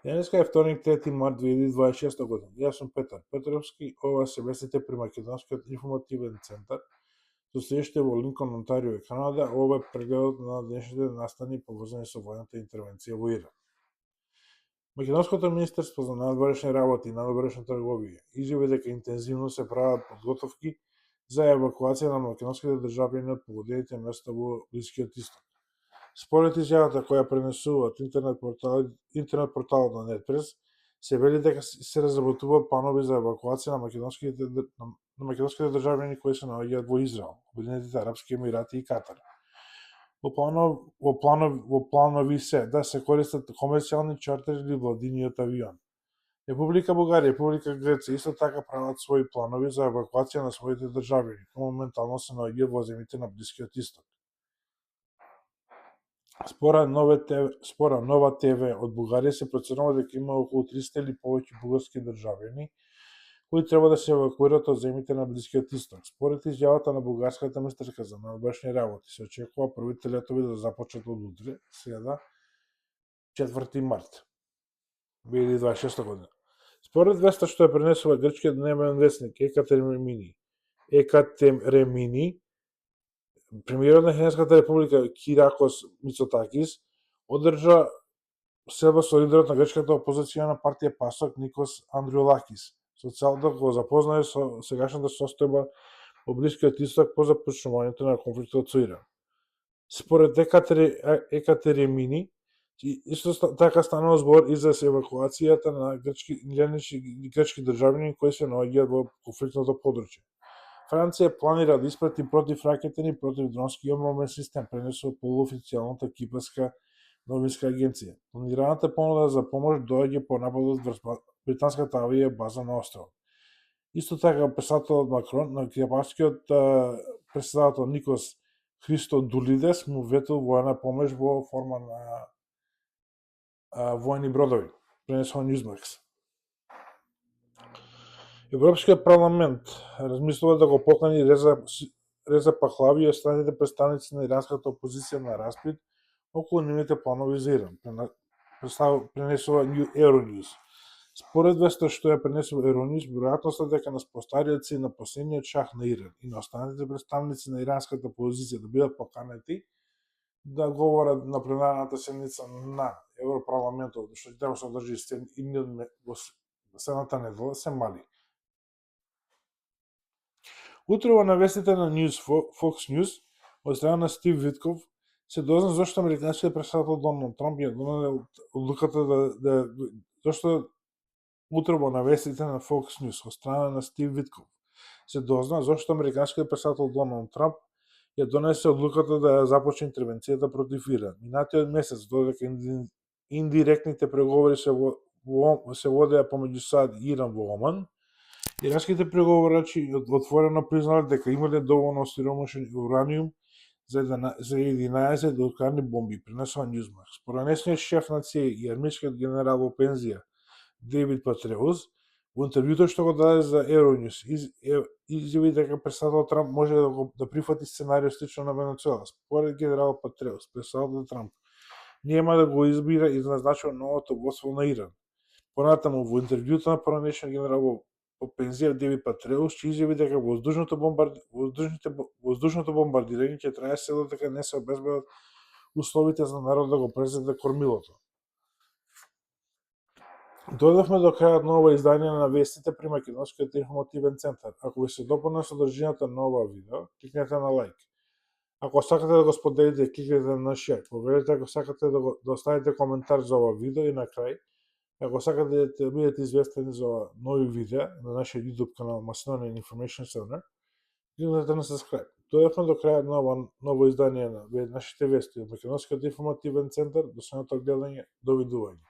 Денеска е вторник, 3 март 2026 година. Јас сум Петар Петровски, ова се вестите при Македонскиот информативен центар, со седиште во Линкон, Онтарио и Канада. Ова е прегледот на денешните настани поврзани со војната интервенција во Иран. Македонското министерство за надворешни работи и надворешна трговија изјави дека интензивно се прават подготовки за евакуација на македонските државјани од погодените места во Блискиот Исток. Според изјавата која пренесуваат интернет порталот на Нетпрес, се вели дека се разработуваат планови за евакуација на македонските државјани кои се наоѓаат во Израел, Обединетите арапски емирати и Катар. Во планови се да се користат комерцијални чартери или владиниот авион. Република Бугарија и Република Грција исто така прават своји планови за евакуација на своите државјани, кои моментално се наоѓаат во земјите на Блискиот Исток. Спора Нова ТВ од Бугарија се проценува дека има околу 300 или повеќе бугарски државјани кои треба да се евакуират од земјите на Блискиот Исток. Според изјавата на бугарската министерка за надворешни работи, се очекува првите летови да започнат од утре, среда, 4 март 2026 година. Според веста што ја пренесува грчкиот дневен весник Екатеремини, премиерот на Хеленската република Киракос Мицотакис одржа седба со лидерот на грчката опозицијна партија ПАСОК Никос Андриолакис, со цел да го запознае со сегашната состојба во Блискиот Исток по започнувањето на конфликтот со Иран. Според Екатеремини, исто така станува збор и за евакуацијата на грчки државјани кои се наоѓаат во конфликтното подручје. Франција планира да испрати противракетен и противдронски обманен систем, пренесува полуофицијалната кипарска новинска агенција. Планираната понуда за помош доаѓа по нападот врз британската авија база на островот. Исто така, председателот Макрон на кипарскиот председател Никос Христодулидес му ветил воена помош во форма на воени бродови, пренесува Newsmax. Европскиот парламент размислува да го покани Реза Пахлави и останатите представници на иранската опозиција на распит околу нивните планови за Иран, пренесува Euronews. Според веста што ја пренесува Euronews, веројатноста дека на постариот си на последниот шах на Иран и на останатите представници на иранската опозиција да бидат поканети да говорат на пленарната седница на Европарламентот, што треба да се одржи во следната недела, се мали. Утрово на вестите на Fox News од страна на Стив Витков се дозна зашто американскиот претседател Доналд Трамп ја донел одлуката зашто утрово на вестите на Fox News од страна на Стив Витков се дозна зашто американскиот претседател Доналд Трамп ја донесе одлуката да ја започне интервенцијата против Иран. Минатиот месец, додека индиректните преговори се водеа помеѓу САД и Иран во Оман, иранските преговарачи отворено признале дека имале доволно осиромашен ураниум за 11 доткарни бомби, пренесува Newsmax. Според несниот шеф на ЦИЕ и армискиот генерал во пензија Дейвид Патреус, во интервјуто што го даде за Euronews, изјави дека председател Трамп може да прифати сценарио слично на Венецуела. Според генерал Патреус, председател Трамп нема да го избира и назначува новото водство на Иран. Понатаму, во интервјуто на поранешниот генерал во пензија Дейвид Патреус, че изјави дека воздушното бомбардирање ќе трае се додека не се обезбедат условите за народ да го презеде кормилото. Дојдовме до крајот на ова издание на вестите при Македонскиот информативен центар. Ако ви се допадна содржината на ова видео, кликнете на лайк. Ако сакате да го споделите, кликнете на шер. Проверете ако сакате да оставите коментар за ова видео и на крај, ако сакате да бидете известени за нови видеа на нашиот YouTube канал Macedonian Information Center, кликнете на subscribe. Дојдовме до крајот на ова ново издание на нашите вести од Македонскиот информативен центар. До следното гледање, довидување.